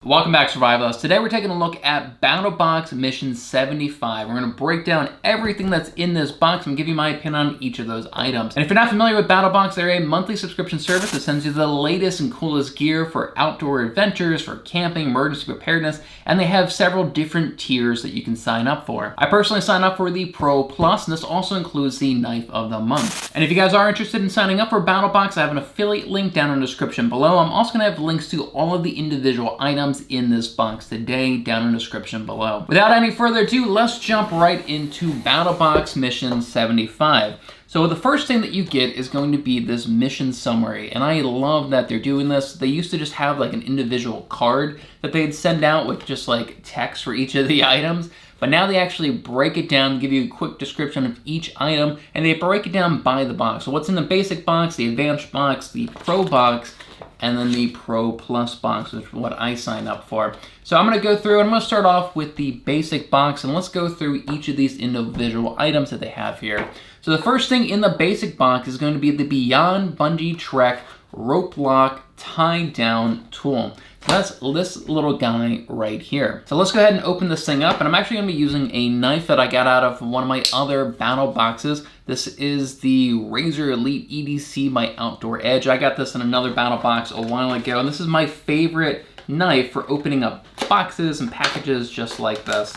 Welcome back, Survivalists. Today we're taking a look at BattlBox Mission 75. We're going to break down everything that's in this box and give you my opinion on each of those items. And if you're not familiar with BattlBox, they're a monthly subscription service that sends you the latest and coolest gear for outdoor adventures, for camping, emergency preparedness, and they have several different tiers that you can sign up for. I personally sign up for the Pro Plus, and this also includes the Knife of the Month. And if you guys are interested in signing up for BattlBox, I have an affiliate link down in the description below. I'm also going to have links to all of the individual items in this box today down in the description below. Without any further ado, let's jump right into BattlBox Mission 75. So the first thing that you get is going to be this mission summary, and I love that they're doing this. They used to just have like an individual card that they'd send out with just like text for each of the items, but now they actually break it down, give you a quick description of each item, and they break it down by the box. So what's in the basic box, the advanced box, the pro box, and then the Pro Plus box, which is what I signed up for. So I'm gonna go through, and I'm gonna start off with the basic box, and let's go through each of these individual items that they have here. So the first thing in the basic box is going to be the Beyond Bungee Trek Rope Lock Tie Down Tool. So that's this little guy right here. So let's go ahead and open this thing up, and I'm actually gonna be using a knife that I got out of one of my other battle boxes. This is the Razor Elite EDC by Outdoor Edge. I got this in another battle box a while ago, and this is my favorite knife for opening up boxes and packages just like this.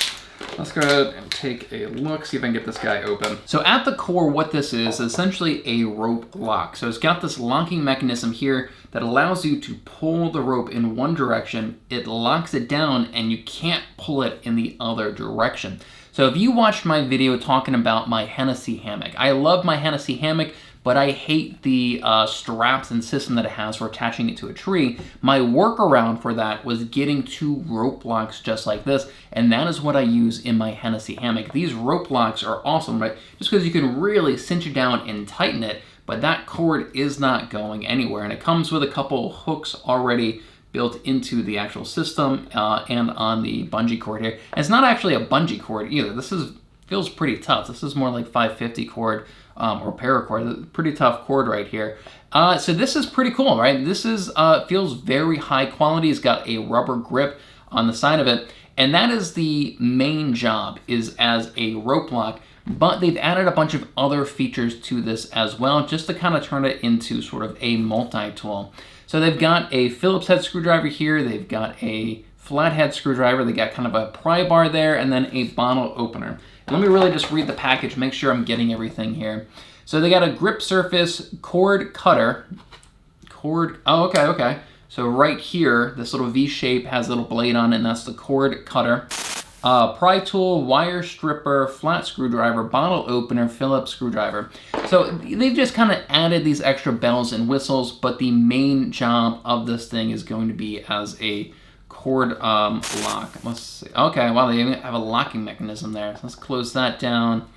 Let's go ahead and take a look, see if I can get this guy open. So at the core, what this is essentially a rope lock. So it's got this locking mechanism here that allows you to pull the rope in one direction, it locks it down, and you can't pull it in the other direction. So if you watched my video talking about my Hennessy hammock, I love my Hennessy hammock, but I hate the straps and system that it has for attaching it to a tree. My workaround for that was getting two rope locks just like this, and that is what I use in my Hennessy hammock. These rope locks are awesome, right? Just because you can really cinch it down and tighten it, but that cord is not going anywhere, and it comes with a couple hooks already built into the actual system and on the bungee cord here. And it's not actually a bungee cord either. This feels pretty tough. This is more like 550 cord or paracord. Pretty tough cord right here. So this is pretty cool, right? This is feels very high quality. It's got a rubber grip on the side of it, and that is the main job, is as a rope lock. But they've added a bunch of other features to this as well, just to kind of turn it into sort of a multi-tool. So they've got a Phillips head screwdriver here, they've got a flathead screwdriver, they got kind of a pry bar there, and then a bottle opener. And let me really just read the package, make sure I'm getting everything here. So they got a grip surface cord cutter. Okay. So right here, this little V shape has a little blade on it, and that's the cord cutter. Pry tool, wire stripper, flat screwdriver, bottle opener, Phillips screwdriver. So they've just kind of added these extra bells and whistles, but the main job of this thing is going to be as a cord lock. Let's see. Okay, wow, they even have a locking mechanism there. So let's close that down.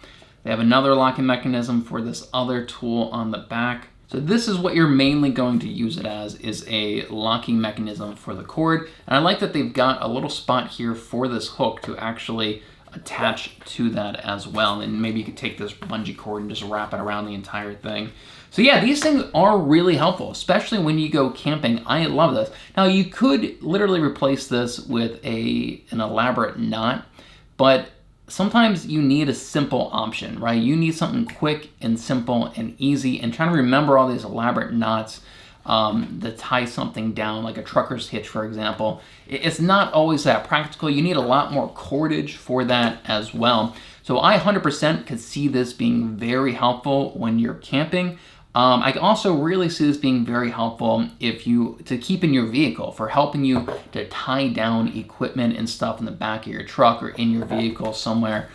They have another locking mechanism for this other tool on the back. So this is what you're mainly going to use it as, is a locking mechanism for the cord. And I like that they've got a little spot here for this hook to actually attach to that as well. And maybe you could take this bungee cord and just wrap it around the entire thing. So yeah, these things are really helpful, especially when you go camping. I love this. Now you could literally replace this with an elaborate knot, but sometimes you need a simple option, right? You need something quick and simple and easy, and trying to remember all these elaborate knots that tie something down, like a trucker's hitch, for example. It's not always that practical. You need a lot more cordage for that as well. So I 100% could see this being very helpful when you're camping. I also really see this being very helpful to keep in your vehicle, for helping you to tie down equipment and stuff in the back of your truck or in your vehicle somewhere.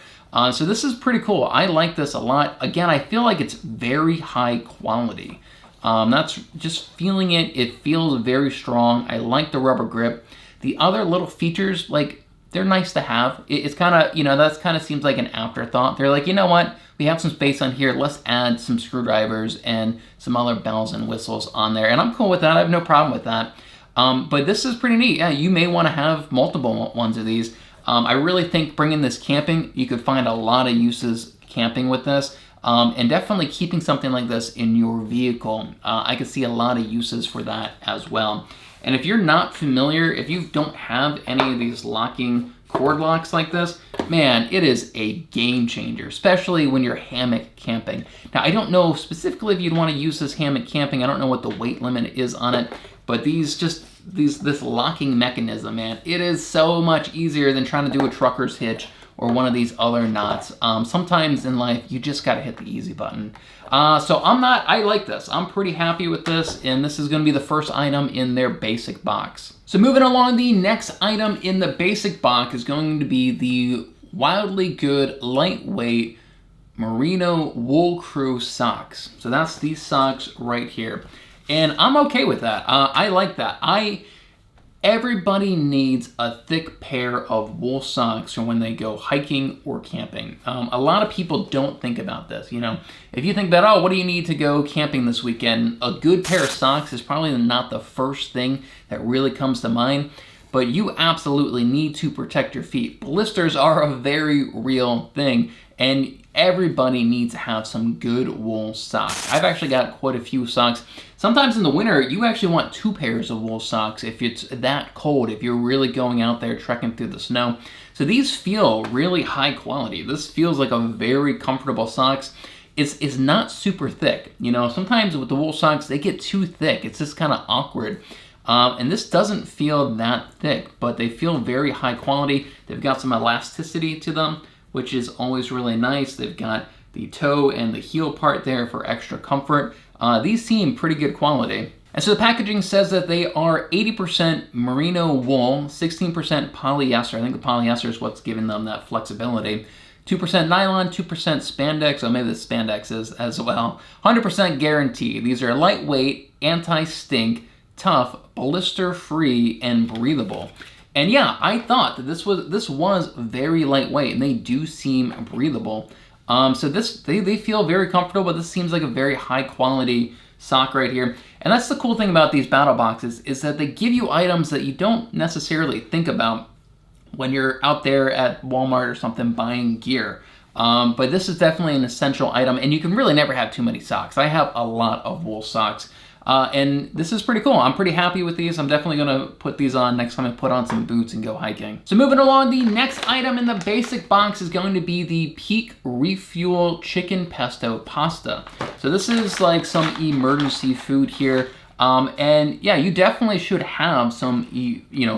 So this is pretty cool. I like this a lot. Again, I feel like it's very high quality. That's just feeling it. It feels very strong. I like the rubber grip. The other little features, like, they're nice to have. It's kind of, that kind of seems like an afterthought. They're like, you know what? We have some space on here. Let's add some screwdrivers and some other bells and whistles on there. And I'm cool with that. I have no problem with that. But this is pretty neat. Yeah, you may want to have multiple ones of these. I really think bringing this camping, you could find a lot of uses camping with this. And definitely keeping something like this in your vehicle. I could see a lot of uses for that as well. And if you're not familiar, if you don't have any of these locking cord locks like this, man, it is a game changer, especially when you're hammock camping. Now, I don't know specifically if you'd want to use this hammock camping. I don't know what the weight limit is on it, but this locking mechanism, man, it is so much easier than trying to do a trucker's hitch or one of these other knots. Sometimes in life, you just gotta hit the easy button. So I like this. I'm pretty happy with this, and this is gonna be the first item in their basic box. So moving along, the next item in the basic box is going to be the Wildly Good Lightweight Merino Wool Crew socks. So that's these socks right here. And I'm okay with that. I like that. Everybody needs a thick pair of wool socks for when they go hiking or camping. A lot of people don't think about this. You know, if you think about, oh, what do you need to go camping this weekend? A good pair of socks is probably not the first thing that really comes to mind, but you absolutely need to protect your feet. Blisters are a very real thing, and everybody needs to have some good wool socks. I've actually got quite a few socks. Sometimes in the winter, you actually want 2 pairs of wool socks if it's that cold, if you're really going out there trekking through the snow. So these feel really high quality. This feels like a very comfortable socks. It's not super thick. You know, sometimes with the wool socks, they get too thick. It's just kind of awkward. And this doesn't feel that thick, but they feel very high quality. They've got some elasticity to them, which is always really nice. They've got the toe and the heel part there for extra comfort. These seem pretty good quality. And so the packaging says that they are 80% merino wool, 16% polyester. I think the polyester is what's giving them that flexibility. 2% nylon, 2% spandex, or maybe the spandex is as well. 100% guarantee. These are lightweight, anti-stink, tough, blister-free, and breathable. And yeah, I thought that this was very lightweight, and they do seem breathable. So they feel very comfortable, but this seems like a very high quality sock right here. And that's the cool thing about these battle boxes, is that they give you items that you don't necessarily think about when you're out there at Walmart or something buying gear. But this is definitely an essential item, and you can really never have too many socks. I have a lot of wool socks. And this is pretty cool. I'm pretty happy with these. I'm definitely gonna put these on next time I put on some boots and go hiking. So moving along, the next item in the basic box is going to be the Peak Refuel Chicken Pesto Pasta. So this is like some emergency food here. And yeah, you definitely should have some,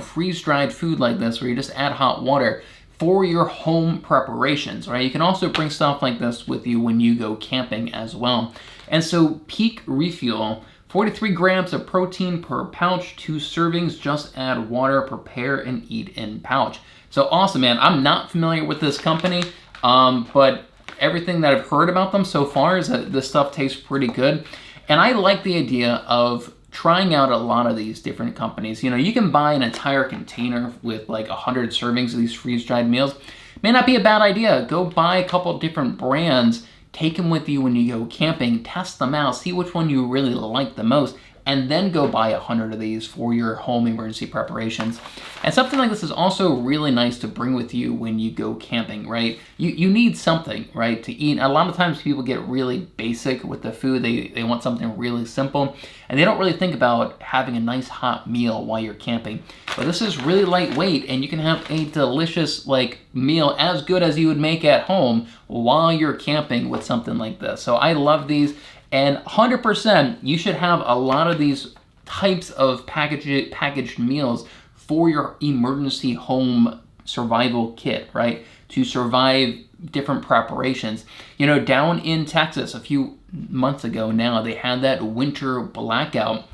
freeze-dried food like this where you just add hot water for your home preparations, right? You can also bring stuff like this with you when you go camping as well. And so Peak Refuel, 43 grams of protein per pouch, 2 servings, just add water, prepare and eat in pouch. So awesome, man. I'm not familiar with this company, but everything that I've heard about them so far is that this stuff tastes pretty good. And I like the idea of trying out a lot of these different companies. You know, you can buy an entire container with like 100 servings of these freeze-dried meals. May not be a bad idea. Go buy a couple different brands, take them with you when you go camping, test them out, see which one you really like the most, and then go buy 100 of these for your home emergency preparations. And something like this is also really nice to bring with you when you go camping, right? You need something, right, to eat. A lot of times people get really basic with the food. They want something really simple, and they don't really think about having a nice hot meal while you're camping. But this is really lightweight, and you can have a delicious meal as good as you would make at home while you're camping with something like this. So I love these. And 100%, you should have a lot of these types of packaged meals for your emergency home survival kit, right? To survive different preparations. You know, down in Texas a few months ago now, they had that winter blackout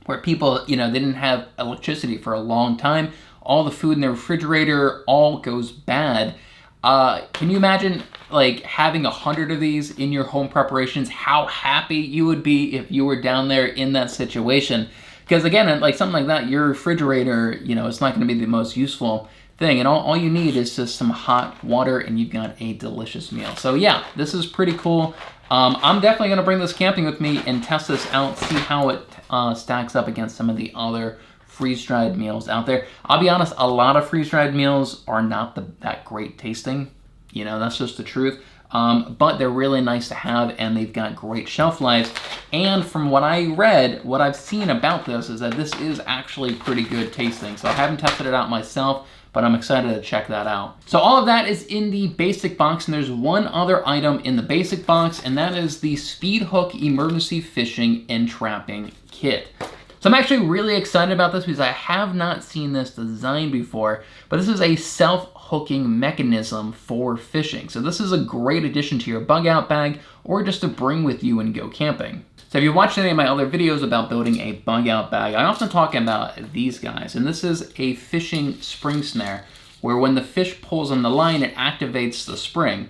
where people, they didn't have electricity for a long time. All the food in the refrigerator all goes bad. Can you imagine having 100 of these in your home preparations? How happy you would be if you were down there in that situation. Because again, something like that, your refrigerator, it's not going to be the most useful thing. And all you need is just some hot water and you've got a delicious meal. So yeah, this is pretty cool. I'm definitely going to bring this camping with me and test this out, see how it stacks up against some of the other freeze-dried meals out there. I'll be honest, a lot of freeze-dried meals are not that great tasting. That's just the truth. but they're really nice to have and they've got great shelf lives. And from what I read, what I've seen about this is that this is actually pretty good tasting. So I haven't tested it out myself, but I'm excited to check that out. So all of that is in the basic box, and there's one other item in the basic box, and that is the SPEEDHOOK Emergency Fishing and Trapping Kit. So I'm actually really excited about this because I have not seen this design before, but this is a self-hooking mechanism for fishing. So this is a great addition to your bug out bag or just to bring with you and go camping. So if you watched any of my other videos about building a bug out bag, I often talk about these guys, and this is a fishing spring snare where when the fish pulls on the line, it activates the spring.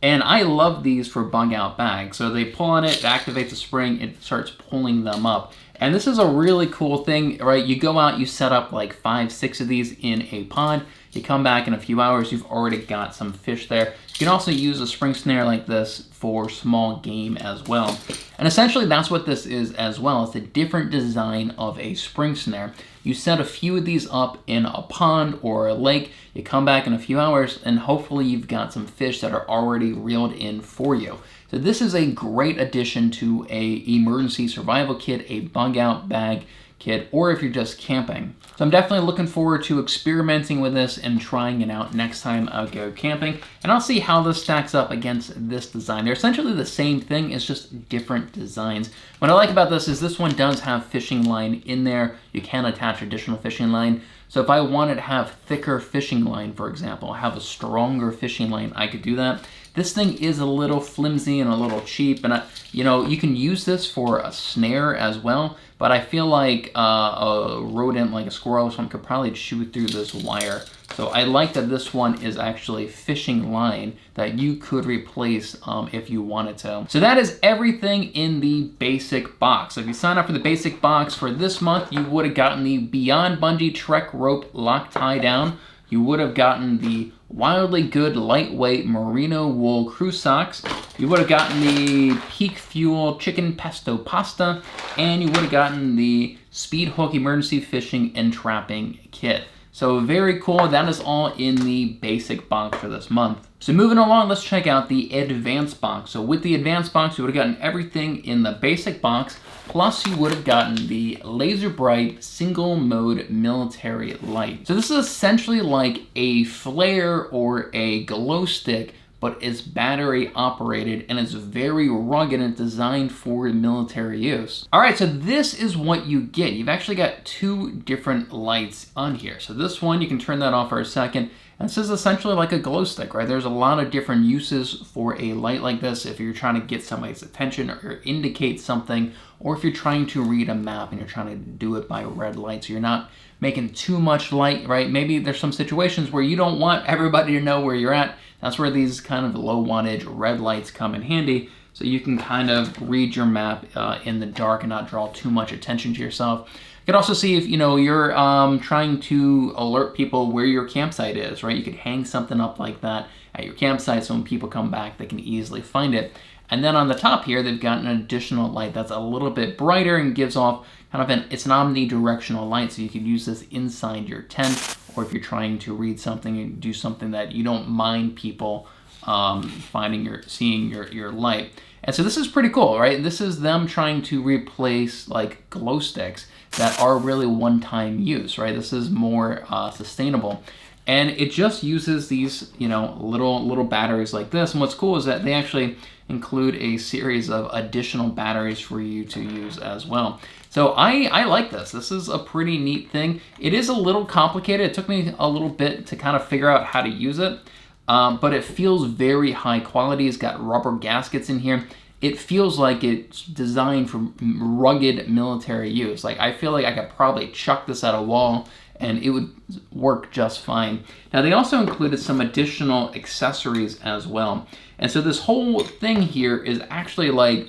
And I love these for bug out bags. So they pull on it, it activates the spring, it starts pulling them up. And this is a really cool thing, right? You go out, you set up like 5, 6 of these in a pond. You come back in a few hours, you've already got some fish there. You can also use a spring snare like this for small game as well. And essentially that's what this is as well. It's a different design of a spring snare. You set a few of these up in a pond or a lake, you come back in a few hours, and hopefully you've got some fish that are already reeled in for you. So this is a great addition to a emergency survival kit, a bug out bag kit, or if you're just camping. So I'm definitely looking forward to experimenting with this and trying it out next time I go camping. And I'll see how this stacks up against this design. They're essentially the same thing, it's just different designs. What I like about this is this one does have fishing line in there. You can attach additional fishing line. So if I wanted to have thicker fishing line, for example, have a stronger fishing line, I could do that. This thing is a little flimsy and a little cheap, and you know, you can use this for a snare as well, but I feel like a rodent like a squirrel or something could probably chew through this wire. So I like that this one is actually fishing line that you could replace if you wanted to. So that is everything in the basic box. So if you sign up for the basic box for this month, you would have gotten the Beyond Bungee Trek Rope Lock Tie Down. You would have gotten the Wildly Good Lightweight Merino Wool Crew Socks. You would have gotten the Peak Fuel Chicken Pesto Pasta. And you would have gotten the SPEEDHOOK Emergency Fishing and Trapping Kit. So very cool. That is all in the basic box for this month. So moving along, let's check out the advanced box. So with the advanced box, you would have gotten everything in the basic box, plus you would have gotten the LAZERBRITE single mode military light. So this is essentially like a flare or a glow stick, but it's battery operated and it's very rugged and designed for military use. All right, so this is what you get. You've actually got 2 different lights on here. So this one, you can turn that off for a second. And this is essentially like a glow stick, right? There's a lot of different uses for a light like this if you're trying to get somebody's attention or indicate something, or if you're trying to read a map and you're trying to do it by red light, so you're not making too much light, right? Maybe there's some situations where you don't want everybody to know where you're at. That's where these kind of low wattage red lights come in handy, so you can kind of read your map in the dark and not draw too much attention to yourself. You could also see if you're trying to alert people where your campsite is, right? You could hang something up like that at your campsite so when people come back, they can easily find it. And then on the top here, they've got an additional light that's a little bit brighter and gives off kind of it's an omnidirectional light, so you could use this inside your tent, or if you're trying to read something and do something that you don't mind people seeing your light. And so this is pretty cool, right? This is them trying to replace like glow sticks that are really one-time use, right? This is more sustainable. And it just uses these, little batteries like this. And what's cool is that they actually include a series of additional batteries for you to use as well. So I like this. This is a pretty neat thing. It is a little complicated. It took me a little bit to kind of figure out how to use it, but it feels very high quality. It's got rubber gaskets in here. It feels like it's designed for rugged military use. Like, I feel like I could probably chuck this at a wall and it would work just fine. Now, they also included some additional accessories as well. And so this whole thing here is actually like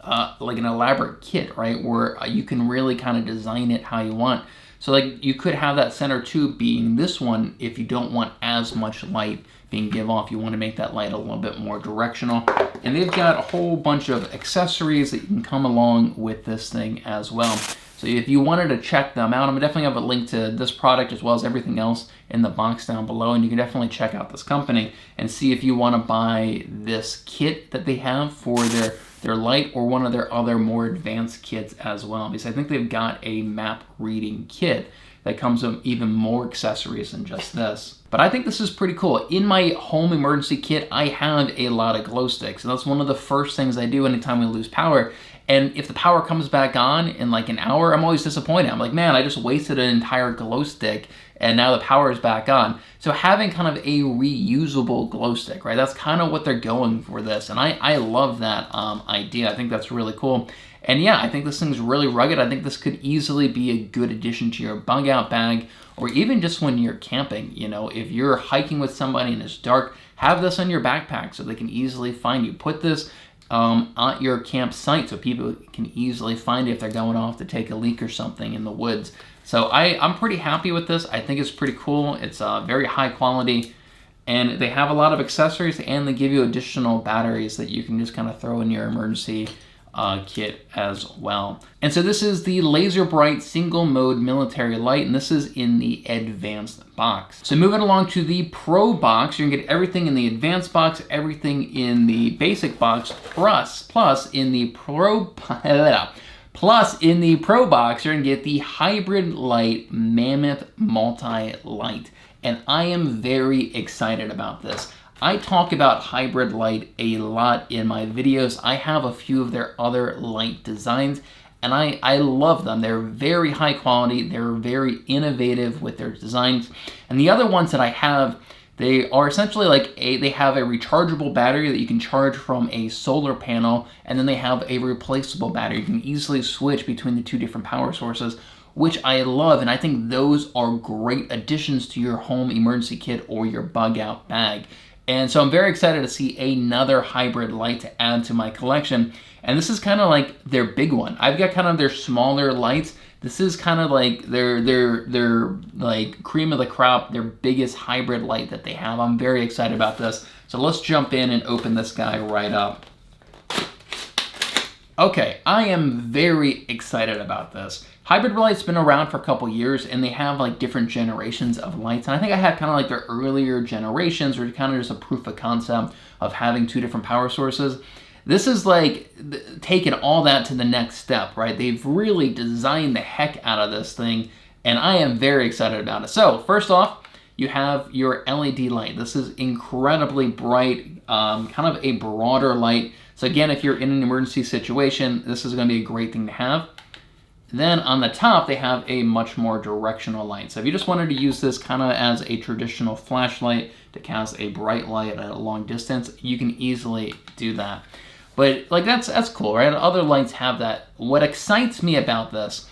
an elaborate kit, right? Where you can really kind of design it how you want. So like you could have that center tube being this one if you don't want as much light being given off. You want to make that light a little bit more directional. And they've got a whole bunch of accessories that you can come along with this thing as well. So if you wanted to check them out, I'm gonna definitely have a link to this product as well as everything else in the box down below, and you can definitely check out this company and see if you want to buy this kit that they have for their light or one of their other more advanced kits as well, because I think they've got a map reading kit that comes with even more accessories than just this. But I think this is pretty cool. In my home emergency kit, I have a lot of glow sticks, and that's one of the first things I do anytime we lose power. And if the power comes back on in like an hour, I'm always disappointed. I'm like, man, I just wasted an entire glow stick and now the power is back on. So having kind of a reusable glow stick, right? That's kind of what they're going for this. And I love that idea. I think that's really cool. And yeah, I think this thing's really rugged. I think this could easily be a good addition to your bug out bag, or even just when you're camping. You know, if you're hiking with somebody and it's dark, have this on your backpack so they can easily find you. Put this at your campsite so people can easily find it if they're going off to take a leak or something in the woods. So I'm pretty happy with this. I think it's pretty cool. It's very high quality, and they have a lot of accessories, and they give you additional batteries that you can just kind of throw in your emergency kit as well. And so this is the LAZERBRITE single mode military light, and this is in the advanced box. So moving along to the pro box, you're gonna get everything in the advanced box, everything in the basic box, plus in the pro box, you're gonna get the HYBRIDLIGHT Mammoth multi-light. And I am very excited about this. I talk about HYBRIDLIGHT a lot in my videos. I have a few of their other light designs, and I love them. They're very high quality. They're very innovative with their designs. And the other ones that I have, they are essentially like they have a rechargeable battery that you can charge from a solar panel, and then they have a replaceable battery. You can easily switch between the two different power sources, which I love, and I think those are great additions to your home emergency kit or your bug out bag. And so I'm very excited to see another HYBRIDLIGHT to add to my collection. And this is kind of like their big one. I've got kind of their smaller lights. This is kind of like their like cream of the crop, their biggest HYBRIDLIGHT that they have. I'm very excited about this. So let's jump in and open this guy right up. Okay, I am very excited about this. HYBRIDLIGHT's been around for a couple years, and they have like different generations of lights. And I think I had kind of like their earlier generations, or kind of just a proof of concept of having two different power sources. This is like taking all that to the next step, right? They've really designed the heck out of this thing, and I am very excited about it. So first off, you have your LED light. This is incredibly bright, kind of a broader light. So again, if you're in an emergency situation, this is going to be a great thing to have. Then on the top, they have a much more directional light. So if you just wanted to use this kind of as a traditional flashlight to cast a bright light at a long distance, you can easily do that. But like that's cool, right? Other lights have that. What excites me about this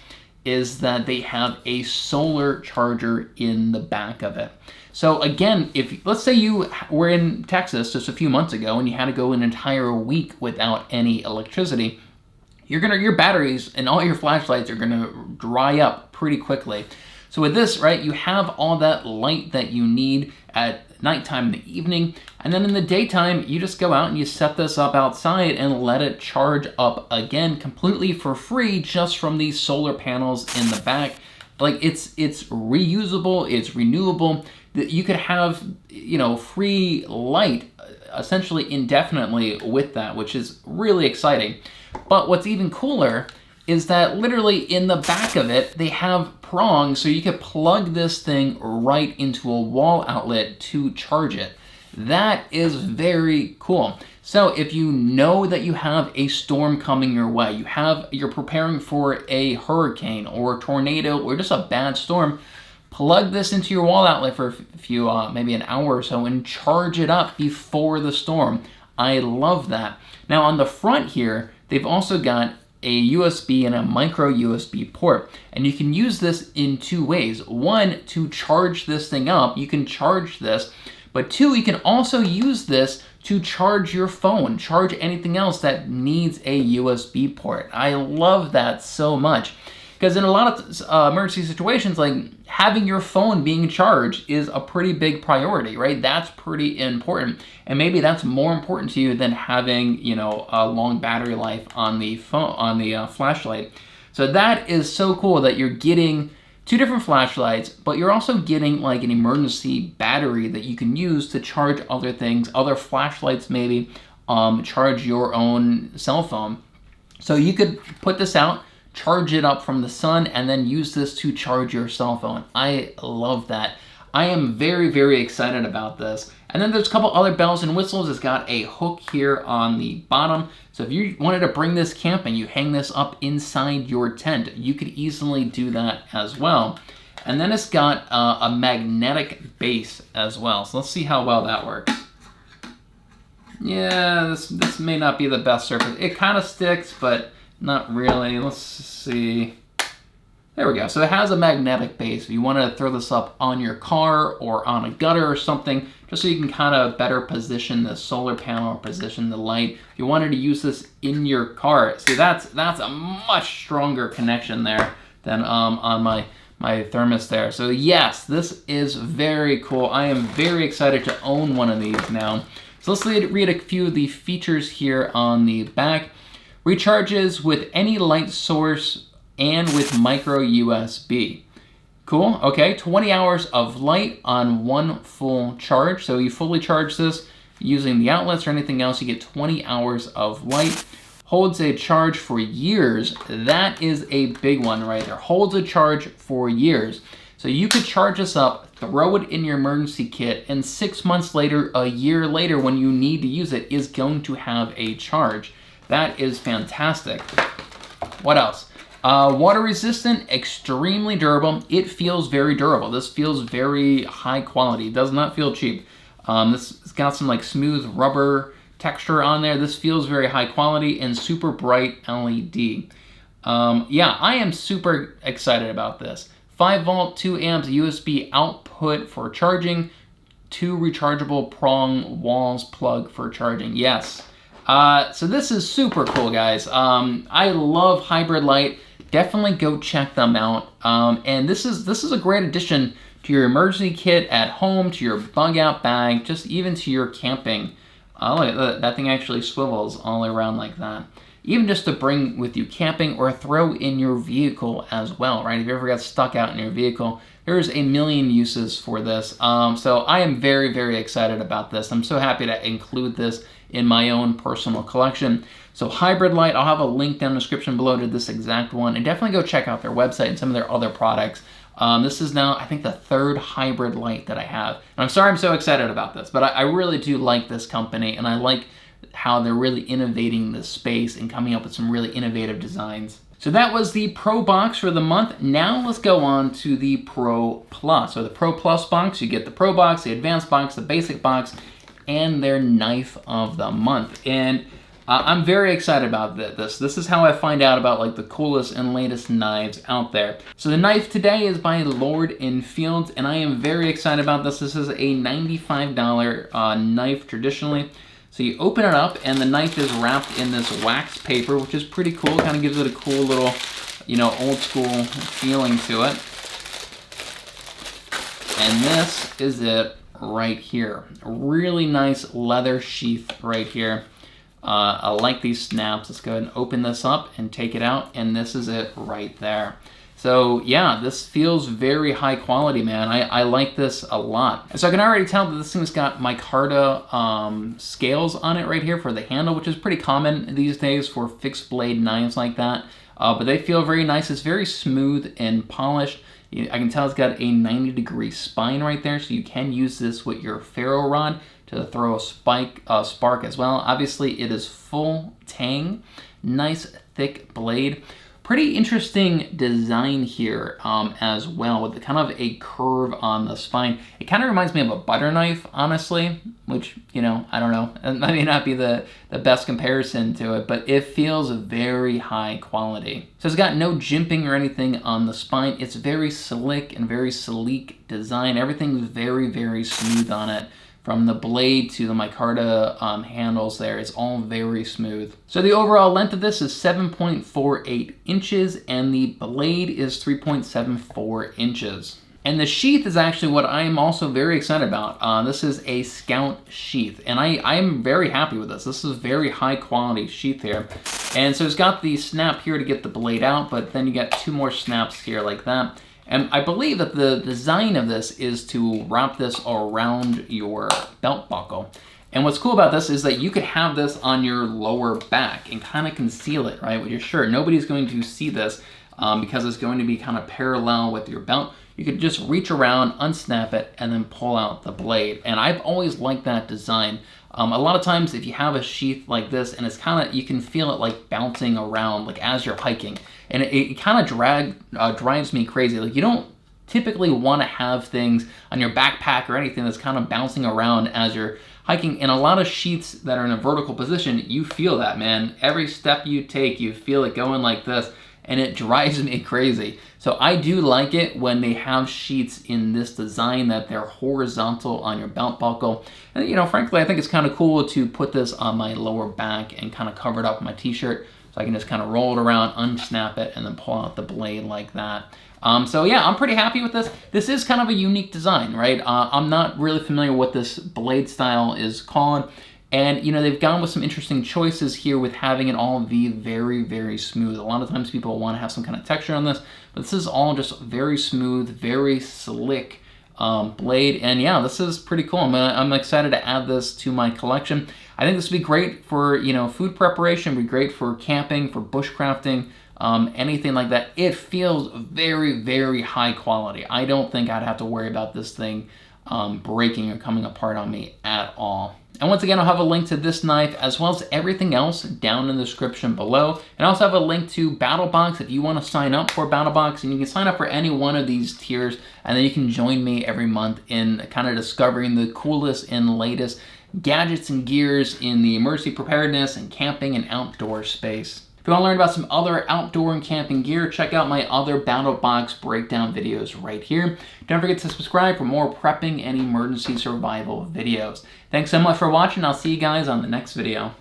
is that they have a solar charger in the back of it. So again, if let's say you were in Texas just a few months ago and you had to go an entire week without any electricity, your batteries and all your flashlights are gonna dry up pretty quickly. So with this, right, you have all that light that you need at nighttime in the evening, and then in the daytime, you just go out and you set this up outside and let it charge up again completely for free just from these solar panels in the back. Like it's reusable, it's renewable. You could have, you know, free light essentially indefinitely with that, which is really exciting. But what's even cooler is that literally in the back of it, they have prongs, so you could plug this thing right into a wall outlet to charge it. That is very cool. So if you know that you have a storm coming your way, you're preparing for a hurricane or a tornado or just a bad storm, plug this into your wall outlet for a few, maybe an hour or so, and charge it up before the storm. I love that. Now on the front here, they've also got a USB and a micro USB port, and you can use this in two ways. One, to charge this thing up, you can charge this, but two, you can also use this to charge your phone, charge anything else that needs a USB port. I love that so much, because in a lot of emergency situations, like having your phone being charged is a pretty big priority, right? That's pretty important, and maybe that's more important to you than having, you know, a long battery life on the phone, on the flashlight. So So that is so cool that you're getting 2 different flashlights, but you're also getting like an emergency battery that you can use to charge other things, other flashlights maybe, charge your own cell phone. So you could put this out, charge it up from the sun, and then use this to charge your cell phone. I love that. I am very, very excited about this. And then there's a couple other bells and whistles. It's got a hook here on the bottom. So if you wanted to bring this camping, you hang this up inside your tent. You could easily do that as well. And then it's got a magnetic base as well. So let's see how well that works. Yeah, this may not be the best surface. It kind of sticks, but not really. Let's see. There we go. So it has a magnetic base. If you want to throw this up on your car or on a gutter or something, just so you can kind of better position the solar panel or position the light. If you wanted to use this in your car, see that's a much stronger connection there than on my thermos there. So yes, this is very cool. I am very excited to own one of these now. So let's read a few of the features here on the back. Recharges with any light source and with micro USB. Cool, okay, 20 hours of light on 1 full charge. So you fully charge this using the outlets or anything else, you get 20 hours of light. Holds a charge for years. That is a big one right there. Holds a charge for years. So you could charge this up, throw it in your emergency kit, and 6 months later, a year later, when you need to use it, is going to have a charge. That is fantastic. What else? Water resistant, extremely durable. It feels very durable. This feels very high quality. It does not feel cheap. This has got some like smooth rubber texture on there. This feels very high quality and super bright LED. Yeah, I am super excited about this. 5 volt, 2 amps USB output for charging, 2 rechargeable prong walls plug for charging. Yes. So this is super cool, guys. I love HYBRIDLIGHT. Definitely go check them out. And this is a great addition to your emergency kit at home, to your bug out bag, just even to your camping. Look at that, that thing actually swivels all around like that. Even just to bring with you camping or throw in your vehicle as well, right? If you ever got stuck out in your vehicle, there's a million uses for this. So I am very, very excited about this. I'm so happy to include this in my own personal collection. So HYBRIDLIGHT, I'll have a link down in the description below to this exact one, and definitely go check out their website and some of their other products. This is now, I think, the 3rd HYBRIDLIGHT that I have. And I'm sorry I'm so excited about this, but I really do like this company, and I like how they're really innovating this space and coming up with some really innovative designs. So that was the Pro box for the month. Now let's go on to the Pro Plus. So the Pro Plus box, you get the Pro box, the Advanced box, the Basic box, and their knife of the month. And I'm very excited about this. This is how I find out about like the coolest and latest knives out there. So the knife today is by Lord & Fields, and I am very excited about this. This is a $95 knife traditionally. So you open it up, and the knife is wrapped in this wax paper, which is pretty cool. Kind of gives it a cool little, you know, old school feeling to it. And this is it right here. A really nice leather sheath right here. I like these snaps. Let's go ahead and open this up and take it out, and this is it right there. So yeah, this feels very high quality, man. I like this a lot. And so I can already tell that this thing's got micarta scales on it right here for the handle, which is pretty common these days for fixed blade knives like that. But they feel very nice. It's very smooth and polished. I can tell it's got a 90-degree spine right there, so you can use this with your ferro rod to throw a spark as well. Obviously, it is full tang, nice thick blade. Pretty interesting design here as well, with kind of a curve on the spine. It kind of reminds me of a butter knife, honestly, which, you know, I don't know. It may not be the best comparison to it, but it feels very high quality. So it's got no jimping or anything on the spine. It's very slick and very sleek design. Everything's very, very smooth on it. From the blade to the micarta handles there, it's all very smooth. So the overall length of this is 7.48 inches, and the blade is 3.74 inches. And the sheath is actually what I am also very excited about. This is a Scout sheath, and I'm very happy with this. This is very high quality sheath here. And so it's got the snap here to get the blade out, but then you got 2 more snaps here like that. And I believe that the design of this is to wrap this around your belt buckle. And what's cool about this is that you could have this on your lower back and kind of conceal it, right, with your shirt. Nobody's going to see this because it's going to be kind of parallel with your belt. You could just reach around, unsnap it, and then pull out the blade. And I've always liked that design. A lot of times if you have a sheath like this and it's kind of, you can feel it like bouncing around like as you're hiking. And it kind of drives me crazy. Like you don't typically want to have things on your backpack or anything that's kind of bouncing around as you're hiking. And a lot of sheaths that are in a vertical position, you feel that, man. Every step you take, you feel it going like this, and it drives me crazy. So I do like it when they have sheaths in this design that they're horizontal on your belt buckle. And you know, frankly, I think it's kind of cool to put this on my lower back and kind of cover it up with my t-shirt. So I can just kind of roll it around, unsnap it, and then pull out the blade like that. So yeah, I'm pretty happy with this. This is kind of a unique design, right? I'm not really familiar what this blade style is called. And you know, they've gone with some interesting choices here with having it all be very, very smooth. A lot of times people want to have some kind of texture on this, but this is all just very smooth, very slick blade. And yeah, this is pretty cool. I'm excited to add this to my collection. I think this would be great for, you know, food preparation, would be great for camping, for bushcrafting, anything like that. It feels very, very high quality. I don't think I'd have to worry about this thing breaking or coming apart on me at all. And once again, I'll have a link to this knife as well as everything else down in the description below. And I also have a link to BattlBox if you want to sign up for BattlBox. And you can sign up for any one of these tiers, and then you can join me every month in kind of discovering the coolest and latest gadgets and gears in the emergency preparedness and camping and outdoor space. If you want to learn about some other outdoor and camping gear, check out my other BattlBox breakdown videos right here. Don't forget to subscribe for more prepping and emergency survival videos. Thanks so much for watching. I'll see you guys on the next video.